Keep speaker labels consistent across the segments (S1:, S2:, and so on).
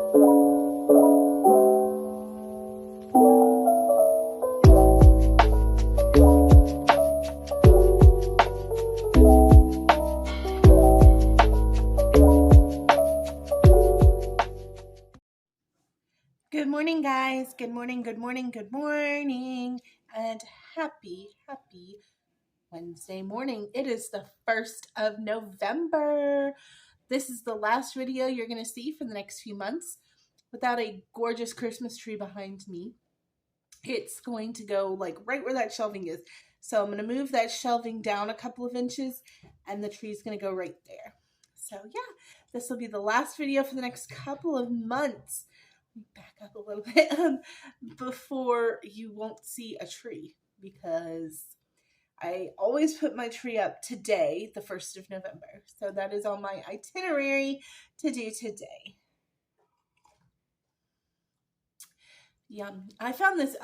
S1: Good morning, guys. Good morning, good morning, good morning, and happy Wednesday morning. It is the 1st of November. This is the last video you're going to see for the next few months without a gorgeous Christmas tree behind me. It's going to go like right where that shelving is. So I'm going to move that shelving down a couple of inches and the tree is going to go right there. So yeah, this will be the last video for the next couple of months. Back up a little bit before you won't see a tree, because I always put my tree up today, the 1st of November. So that is on my itinerary to do today. Yum. I found this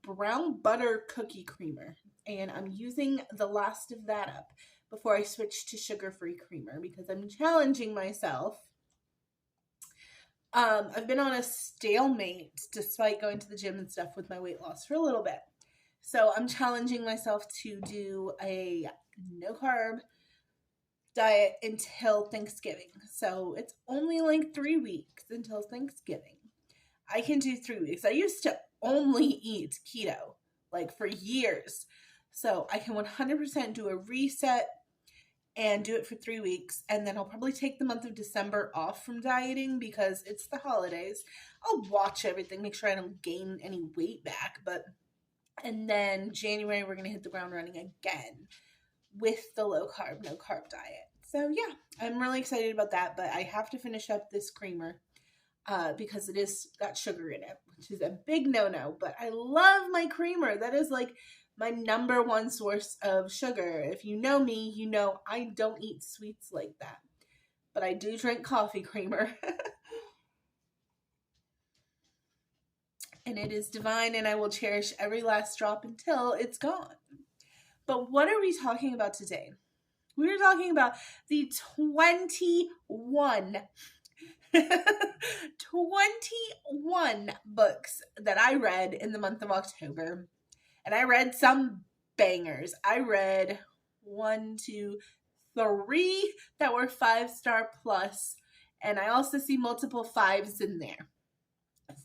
S1: brown butter cookie creamer, and I'm using the last of that up before I switch to sugar-free creamer because I'm challenging myself. I've been on a stalemate despite going to the gym and stuff with my weight loss for a little bit. So I'm challenging myself to do a no-carb diet until Thanksgiving. So it's only like 3 weeks until Thanksgiving. I can do 3 weeks. I used to only eat keto like for years. So I can 100% do a reset and do it for 3 weeks, and then I'll probably take the month of December off from dieting because it's the holidays. I'll watch everything, make sure I don't gain any weight back, and then January we're gonna hit the ground running again with the low carb, no carb diet. So yeah, I'm really excited about that, but I have to finish up this creamer because it is got sugar in it, which is a big no-no, but I love my creamer. That is like my number one source of sugar. If you know me, you know I don't eat sweets like that. But I do drink coffee creamer. And it is divine, and I will cherish every last drop until it's gone. But what are we talking about today? We're talking about the 21 books that I read in the month of October. And I read some bangers. I read 1, 2, 3 that were 5-star plus. And I also see multiple 5s in there.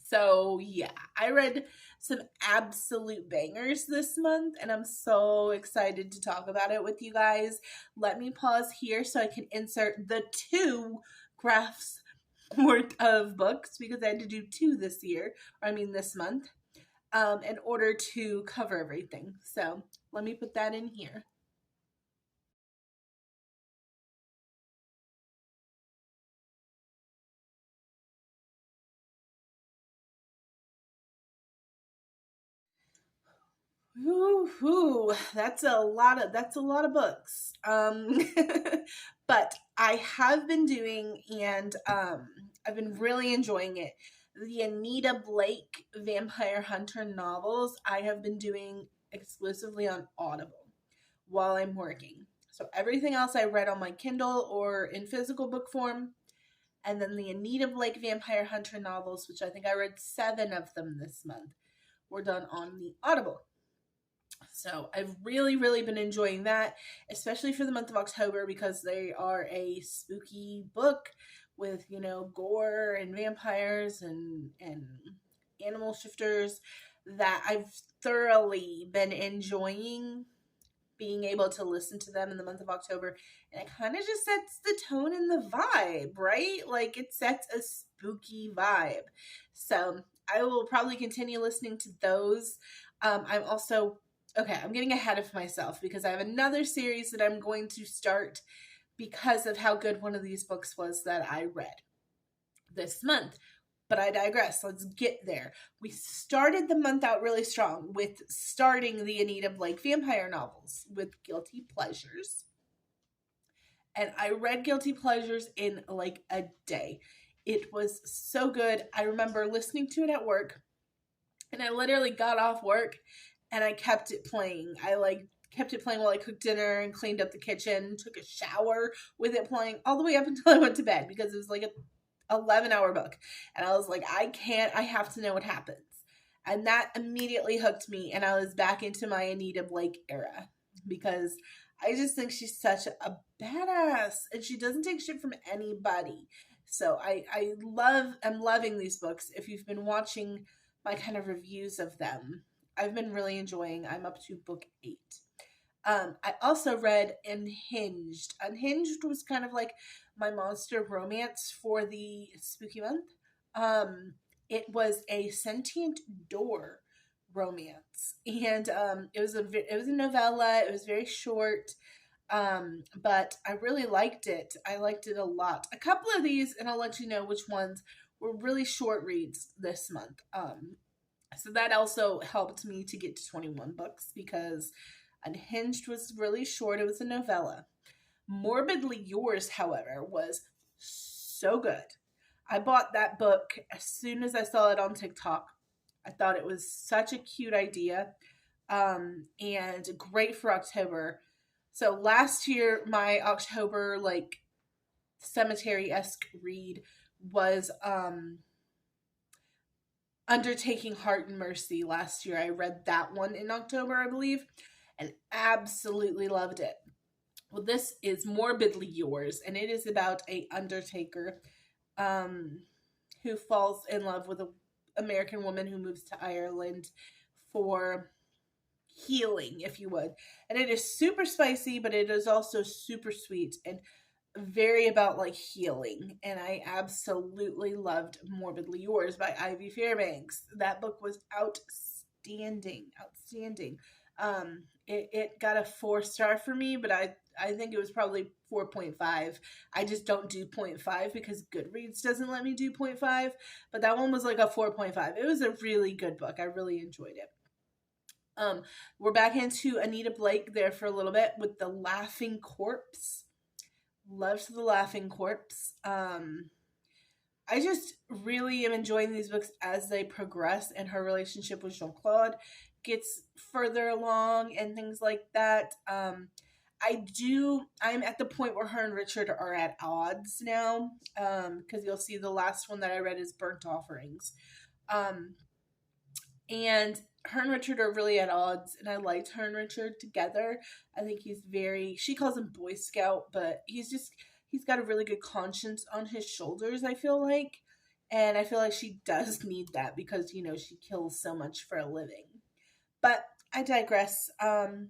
S1: So yeah, I read some absolute bangers this month, and I'm so excited to talk about it with you guys. Let me pause here so I can insert the 2 graphs worth of books, because I had to do 2 this month, in order to cover everything. So let me put that in here. Ooh, that's a lot of books. But I have been doing, and I've been really enjoying it, the Anita Blake Vampire Hunter novels. I have been doing exclusively on Audible while I'm working. So everything else I read on my Kindle or in physical book form. And then the Anita Blake Vampire Hunter novels, which I think I read 7 of them this month, were done on the Audible. So I've really been enjoying that, especially for the month of October, because they are a spooky book with, gore and vampires and animal shifters that I've thoroughly been enjoying being able to listen to them in the month of October. And it kind of just sets the tone and the vibe, right? Like, it sets a spooky vibe. So I will probably continue listening to those. I'm getting ahead of myself because I have another series that I'm going to start because of how good one of these books was that I read this month. But I digress. Let's get there. We started the month out really strong with starting the Anita Blake vampire novels with Guilty Pleasures. And I read Guilty Pleasures in like a day. It was so good. I remember listening to it at work, and I literally got off work and I kept it playing. I kept it playing while I cooked dinner and cleaned up the kitchen, took a shower with it playing all the way up until I went to bed, because it was like 11-hour book. And I was like, I have to know what happens. And that immediately hooked me, and I was back into my Anita Blake era because I just think she's such a badass, and she doesn't take shit from anybody. So I'm loving these books. If you've been watching my kind of reviews of them, I've been really enjoying. I'm up to book 8. I also read Unhinged. Unhinged was kind of like my monster romance for the spooky month. It was a sentient door romance, and it was a novella. It was very short, but I really liked it. I liked it a lot. A couple of these, and I'll let you know which ones were really short reads this month. So that also helped me to get to 21 books because Unhinged was really short. It was a novella. Morbidly Yours, however, was so good. I bought that book as soon as I saw it on TikTok. I thought it was such a cute idea, and great for October. So last year, my October like cemetery-esque read was Undertaking Heart and Mercy. Last year I read that one in October, I believe, and absolutely loved it. Well, this is Morbidly Yours, and it is about a undertaker who falls in love with an American woman who moves to Ireland for healing, if you would. And it is super spicy, but it is also super sweet and very about like healing. And I absolutely loved Morbidly Yours by Ivy Fairbanks. That book was outstanding. It got a 4-star for me, but I think it was probably 4.5. I just don't do 0.5 because Goodreads doesn't let me do 0.5, but that one was like a 4.5. It was a really good book. I really enjoyed it. We're back into Anita Blake there for a little bit with The Laughing Corpse. Loved The Laughing Corpse. I just really am enjoying these books as they progress, and her relationship with Jean-Claude gets further along and things like that. I'm at the point where her and Richard are at odds now, because you'll see the last one that I read is Burnt Offerings. And her and Richard are really at odds, and I liked her and Richard together. I think she calls him Boy Scout, but he's got a really good conscience on his shoulders, I feel like. And I feel like she does need that because, she kills so much for a living. But I digress. I'm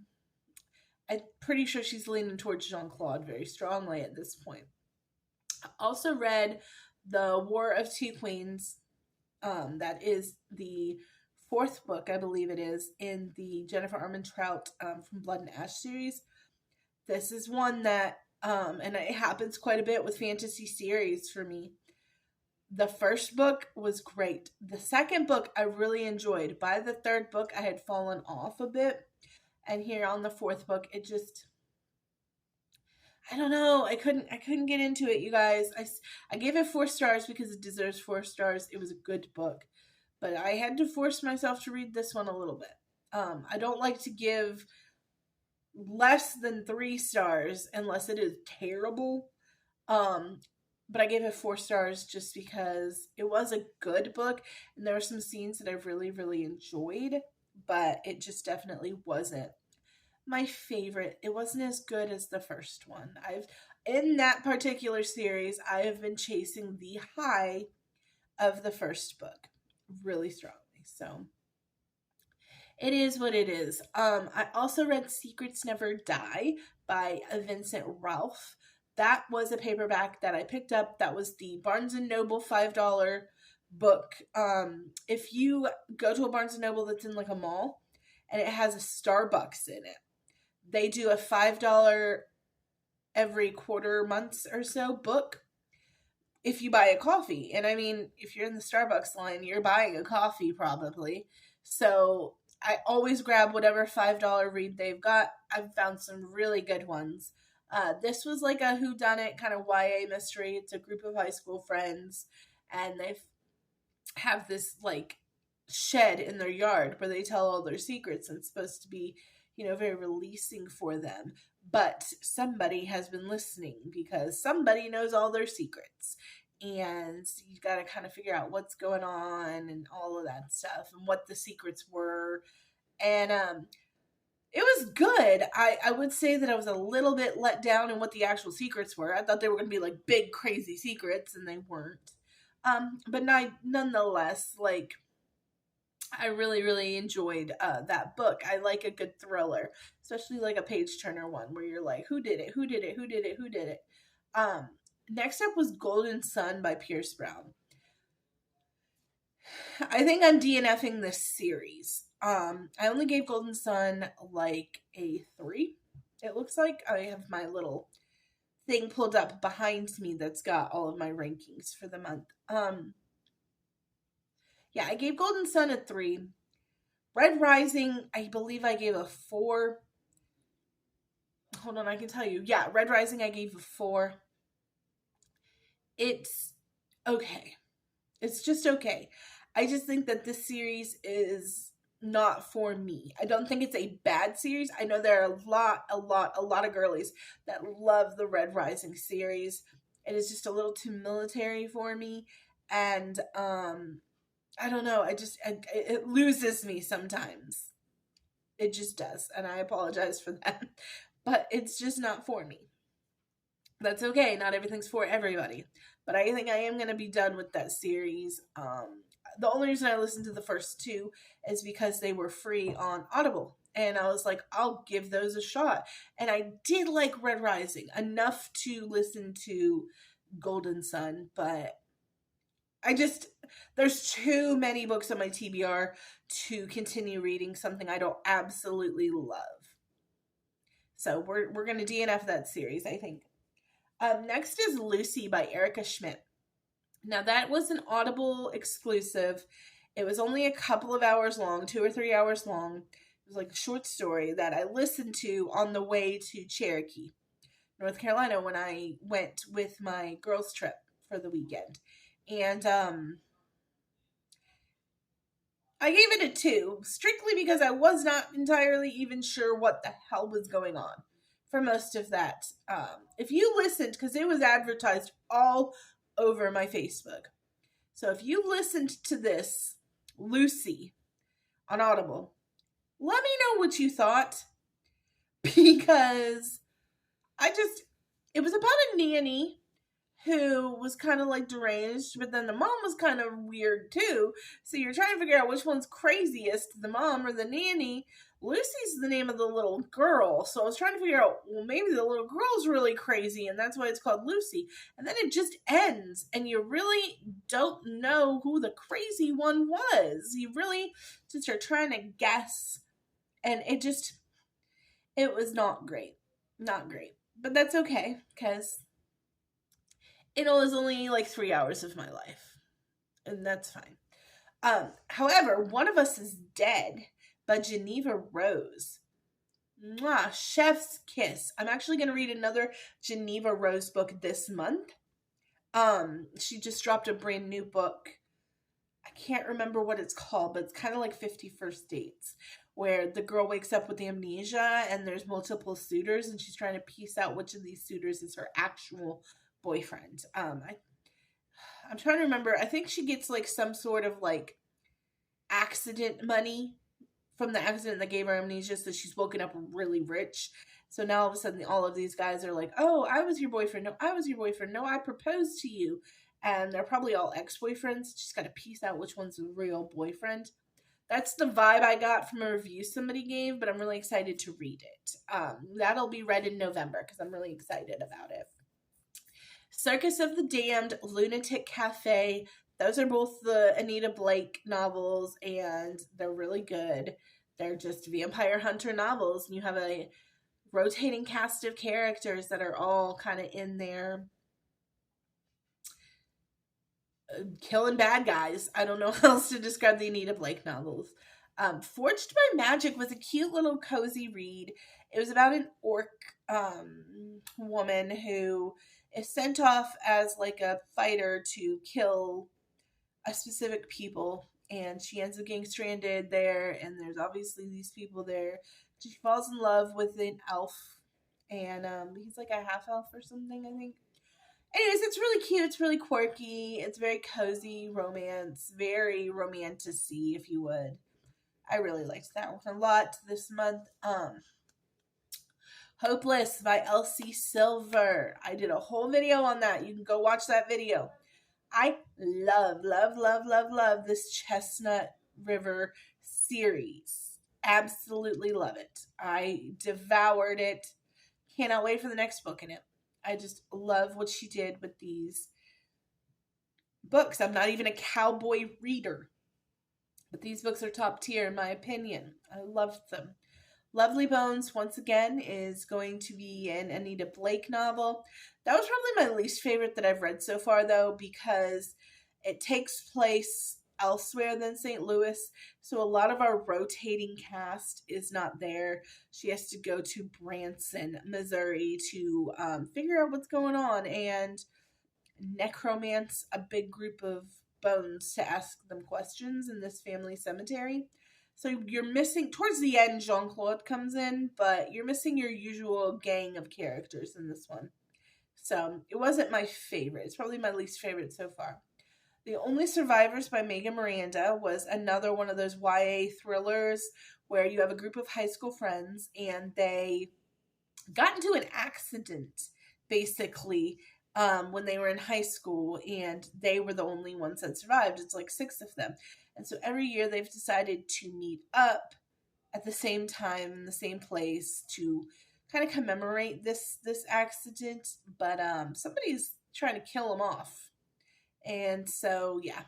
S1: pretty sure she's leaning towards Jean-Claude very strongly at this point. I also read The War of Two Queens. That is the 4th book, I believe it is, in the Jennifer Armentrout from Blood and Ash series. This is one that, and it happens quite a bit with fantasy series for me. The first book was great. The second book I really enjoyed. By the 3rd book, I had fallen off a bit. And here on the 4th book, it just, I don't know. I couldn't get into it, you guys. I gave it 4 stars because it deserves 4 stars. It was a good book. But I had to force myself to read this one a little bit. I don't like to give less than 3 stars unless it is terrible. But I gave it 4 stars just because it was a good book, and there were some scenes that I really, really enjoyed, but it just definitely wasn't my favorite. It wasn't as good as the first one. In that particular series, I have been chasing the high of the first book really strongly. So it is what it is. I also read Secrets Never Die by Vincent Ralph. That was a paperback that I picked up. That was the Barnes & Noble $5 book. If you go to a Barnes & Noble that's in like a mall and it has a Starbucks in it, they do a $5 every quarter months or so book if you buy a coffee. And I mean, if you're in the Starbucks line, you're buying a coffee probably. So I always grab whatever $5 read they've got. I've found some really good ones. This was like a whodunit kind of YA mystery. It's a group of high school friends, and they have this like shed in their yard where they tell all their secrets, and it's supposed to be, very releasing for them. But somebody has been listening because somebody knows all their secrets. and you got to kind of figure out what's going on and all of that stuff and what the secrets were. And it was good. I would say that I was a little bit let down in what the actual secrets were. I thought they were going to be like big crazy secrets, and they weren't. But nonetheless, like, I really, really enjoyed that book. I like a good thriller, especially like a page turner one where you're like, who did it? Who did it? Who did it? Who did it? Next up was Golden Sun by Pierce Brown. I think I'm DNFing this series. I only gave Golden Sun like a 3. It looks like I have my little thing pulled up behind me that's got all of my rankings for the month. Yeah, I gave Golden Sun a 3. Red Rising, I believe I gave a 4. Hold on, I can tell you. Yeah, Red Rising, I gave a 4. It's okay. It's just okay. I just think that this series is not for me. I don't think it's a bad series. I know there are a lot of girlies that love the Red Rising series. It is just a little too military for me, and I don't know. It loses me sometimes. It just does, and I apologize for that. But it's just not for me. That's okay. Not everything's for everybody. But I think I am going to be done with that series. The only reason I listened to the first 2 is because they were free on Audible. And I was like, I'll give those a shot. And I did like Red Rising enough to listen to Golden Sun. But there's too many books on my TBR to continue reading something I don't absolutely love. So we're going to DNF that series, I think. Next is Lucy by Erica Schmidt. Now that was an Audible exclusive. It was only a couple of hours long, 2 or 3 hours long. It was like a short story that I listened to on the way to Cherokee, North Carolina, when I went with my girls' trip for the weekend. And I gave it a 2, strictly because I was not entirely even sure what the hell was going on for most of that. If you listened, because it was advertised all over my Facebook. So if you listened to this, Lucy, on Audible, let me know what you thought. Because it was about a nanny who was kind of like deranged, but then the mom was kind of weird too. So you're trying to figure out which one's craziest, the mom or the nanny. Lucy's the name of the little girl. So I was trying to figure out, well, maybe the little girl's really crazy and that's why it's called Lucy. And then it just ends and you really don't know who the crazy one was. You really just are trying to guess. And it was not great. Not great. But that's okay, because it was only like 3 hours of my life. And that's fine. However, One of Us is Dead by Geneva Rose. Mwah, chef's kiss. I'm actually going to read another Geneva Rose book this month. She just dropped a brand new book. I can't remember what it's called, but it's kind of like 50 First Dates, where the girl wakes up with amnesia and there's multiple suitors and she's trying to piece out which of these suitors is her actual boyfriend. I'm trying to remember. I think she gets like some sort of like accident money from the accident that gave her amnesia, so she's woken up really rich. So now all of a sudden all of these guys are like, oh, I was your boyfriend. No, I was your boyfriend. No, I proposed to you. And they're probably all ex-boyfriends. She's got to piece out which one's the real boyfriend. That's the vibe I got from a review somebody gave, but I'm really excited to read it. That'll be read in November because I'm really excited about it. Circus of the Damned, Lunatic Cafe. Those are both the Anita Blake novels, and they're really good. They're just vampire hunter novels, and you have a rotating cast of characters that are all kind of in there killing bad guys. I don't know how else to describe the Anita Blake novels. Forged by Magic was a cute little cozy read. It was about an orc woman who is sent off as like a fighter to kill a specific people, and she ends up getting stranded there, and there's obviously these people there. She falls in love with an elf, and he's like a half elf or something, I think. Anyways, it's really cute. It's really quirky. It's very cozy romance, very romantic-y, if you would. I really liked that one a lot this month. Hopeless by Elsie Silver. I did a whole video on that. You can go watch that video. I love this Chestnut River series. Absolutely love it. I devoured it. Cannot wait for the next book in it. I just love what she did with these books. I'm not even a cowboy reader, but these books are top tier in my opinion. I loved them. Lovely Bones, once again, is going to be an Anita Blake novel. That was probably my least favorite that I've read so far, though, because it takes place elsewhere than St. Louis, so a lot of our rotating cast is not there. She has to go to Branson, Missouri to figure out what's going on and necromance a big group of bones to ask them questions in this family cemetery. So you're missing, towards the end, Jean-Claude comes in, but you're missing your usual gang of characters in this one. So it wasn't my favorite. It's probably my least favorite so far. The Only Survivors by Megan Miranda was another one of those YA thrillers where you have a group of high school friends and they got into an accident, basically, when they were in high school, and they were the only ones that survived. It's like 6 of them. And so every year they've decided to meet up at the same time in the same place to kind of commemorate this accident, but somebody's trying to kill them off. And so yeah,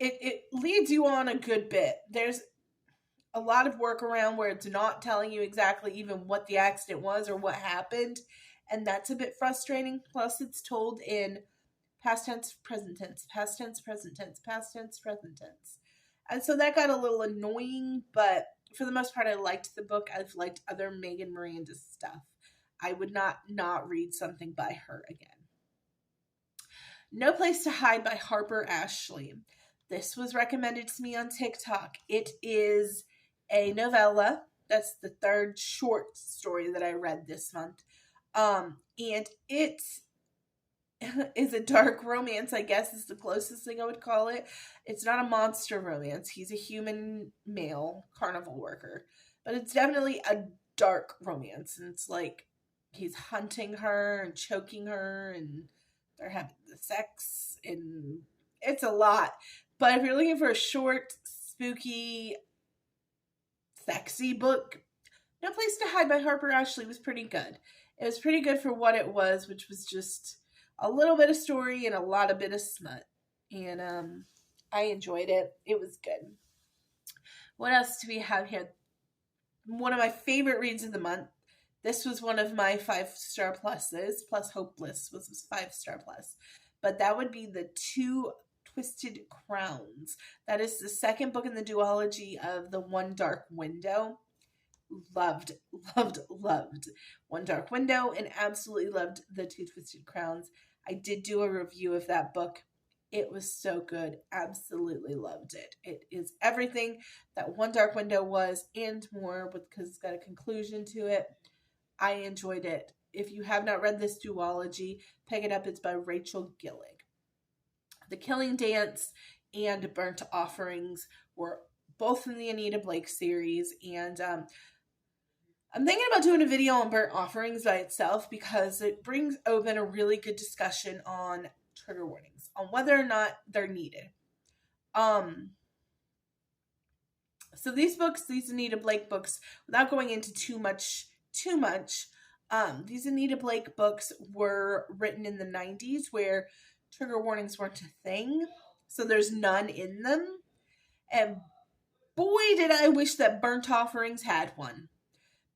S1: it leads you on a good bit. There's a lot of work around where it's not telling you exactly even what the accident was or what happened, and that's a bit frustrating. Plus it's told in past tense, present tense, past tense, present tense, past tense, present tense. And so that got a little annoying, but for the most part, I liked the book. I've liked other Megan Miranda stuff. I would not read something by her again. No Place to Hide by Harper Ashley. This was recommended to me on TikTok. It is a novella. That's the third short story that I read this month. And it is a dark romance, I guess is the closest thing I would call it. It's not a monster romance. He's a human male carnival worker. But it's definitely a dark romance. And it's like he's hunting her and choking her and they're having the sex. And it's a lot. But if you're looking for a short, spooky, sexy book, No Place to Hide by Harper Ashley was pretty good. It was pretty good for what it was, which was just a little bit of story and a lot of bit of smut. And I enjoyed it. It was good. What else do we have here? One of my favorite reads of the month. This was one of my 5-star pluses, plus Hopeless was 5-star plus. But that would be The Two Twisted Crowns. That is the second book in the duology of The One Dark Window. Loved One Dark Window and absolutely loved The Two Twisted Crowns. I did do a review of that book. It was so good. Absolutely loved it. It is everything that One Dark Window was and more, because it's got a conclusion to it. I enjoyed it. If you have not read this duology, pick it up. It's by Rachel Gillig. The Killing Dance and Burnt Offerings were both in the Anita Blake series, and I'm thinking about doing a video on Burnt Offerings by itself because it brings open a really good discussion on trigger warnings, on whether or not they're needed. So these books, these Anita Blake books, without going into too much, these Anita Blake books were written in the 90s where trigger warnings weren't a thing. So there's none in them. And boy, did I wish that Burnt Offerings had one,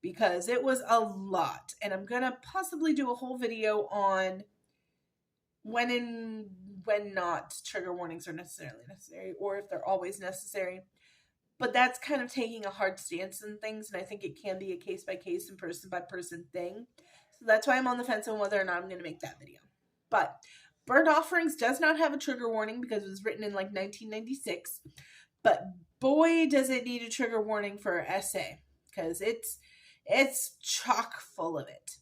S1: because it was a lot. And I'm going to possibly do a whole video on when and when not trigger warnings are necessarily necessary, or if they're always necessary. But that's kind of taking a hard stance in things, and I think it can be a case-by-case and person-by-person thing. So that's why I'm on the fence on whether or not I'm going to make that video. But Burnt Offerings does not have a trigger warning because it was written in like 1996. But boy, does it need a trigger warning for an essay, because it's chock full of it,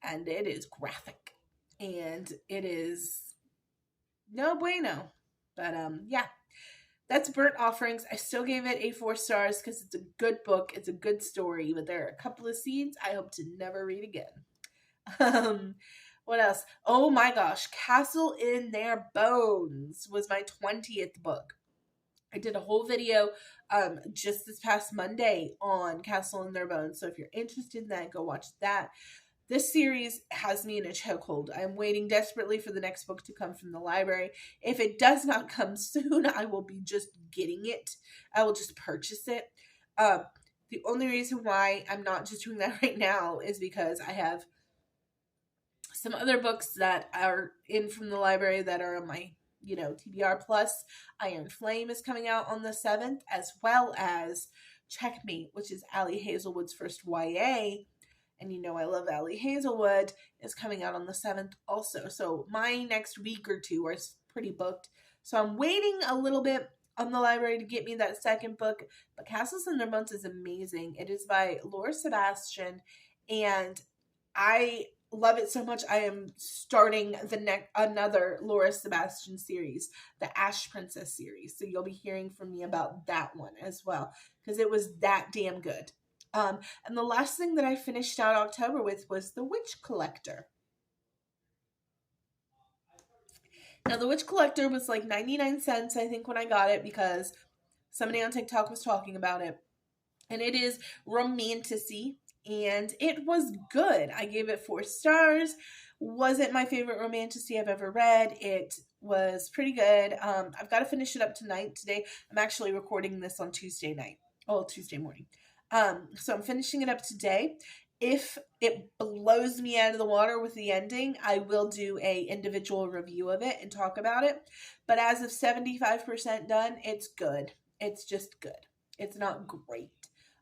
S1: and it is graphic. and it is no bueno. But yeah, that's Burnt Offerings. I still gave it a 4 stars because it's a good book. It's a good story, but there are a couple of scenes I hope to never read again. What else? Oh my gosh, Castle in Their Bones was my 20th book. I did a whole video just this past Monday on Castle in Their Bones. So if you're interested in that, go watch that. This series has me in a chokehold. I'm waiting desperately for the next book to come from the library. If it does not come soon, I will be just getting it. I will just purchase it. The only reason why I'm not just doing that right now is because I have some other books that are in from the library that are on my, TBR plus. Iron Flame is coming out on the 7th, as well as Checkmate, which is Ali Hazelwood's first YA. And I love Ali Hazelwood, is coming out on the 7th also. So my next week or two are pretty booked. So I'm waiting a little bit on the library to get me that second book. But Castles in Their Bones is amazing. It is by Laura Sebastian, and I love it so much. I am starting another Laura Sebastian series, the Ash Princess series. So you'll be hearing from me about that one as well, because it was that damn good. And the last thing that I finished out October with was The Witch Collector. Now, The Witch Collector was like 99 cents, I think, when I got it, because somebody on TikTok was talking about it. And it is romantasy, and it was good. I gave it 4 stars. Wasn't my favorite romantasy I've ever read. It was pretty good. I've got to finish it up tonight. Today, I'm actually recording this on Tuesday morning. So I'm finishing it up today. If it blows me out of the water with the ending, I will do a individual review of it and talk about it. But as of 75% done, it's good. It's just good. It's not great.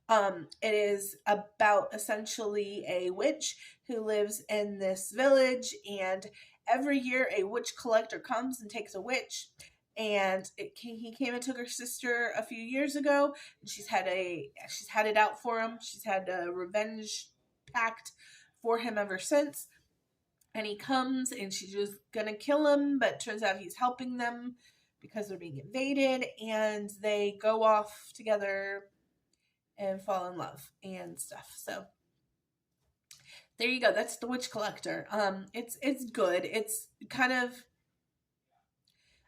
S1: It is about essentially a witch who lives in this village, and every year a witch collector comes and takes a witch. And he came and took her sister a few years ago, and she's had it out for him. She's had a revenge pact for him ever since. And he comes, and she's just gonna kill him, but turns out he's helping them because they're being invaded, and they go off together and fall in love and stuff. So there you go. That's The Witch Collector. It's good. It's kind of,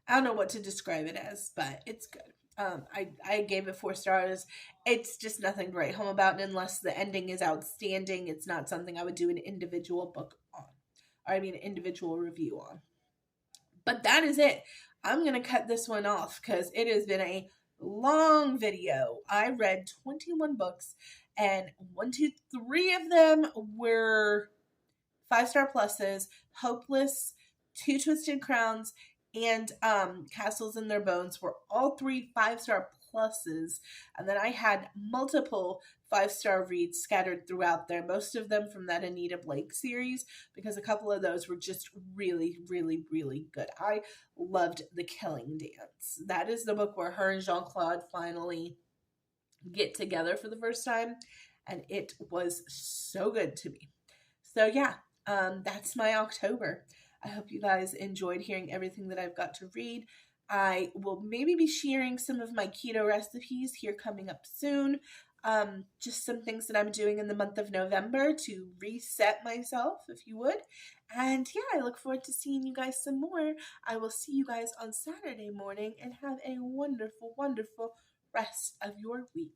S1: I don't know what to describe it as, but it's good. I gave it 4 stars. It's just nothing to write home about, unless the ending is outstanding. It's not something I would do an individual book on, or an individual review on. But that is it. I'm going to cut this one off because it has been a long video. I read 21 books, and 3 of them were 5-star pluses: Hopeless, Two Twisted Crowns, and Castles in Their Bones were all 3 5-star pluses. And then I had multiple 5-star reads scattered throughout there, most of them from that Anita Blake series, because a couple of those were just really, really, really good. I loved The Killing Dance. That is the book where her and Jean-Claude finally get together for the first time, and it was so good to me. So yeah, that's my October. I hope you guys enjoyed hearing everything that I've got to read. I will maybe be sharing some of my keto recipes here coming up soon. Just some things that I'm doing in the month of November to reset myself, if you would. And yeah, I look forward to seeing you guys some more. I will see you guys on Saturday morning, and have a wonderful, wonderful rest of your week.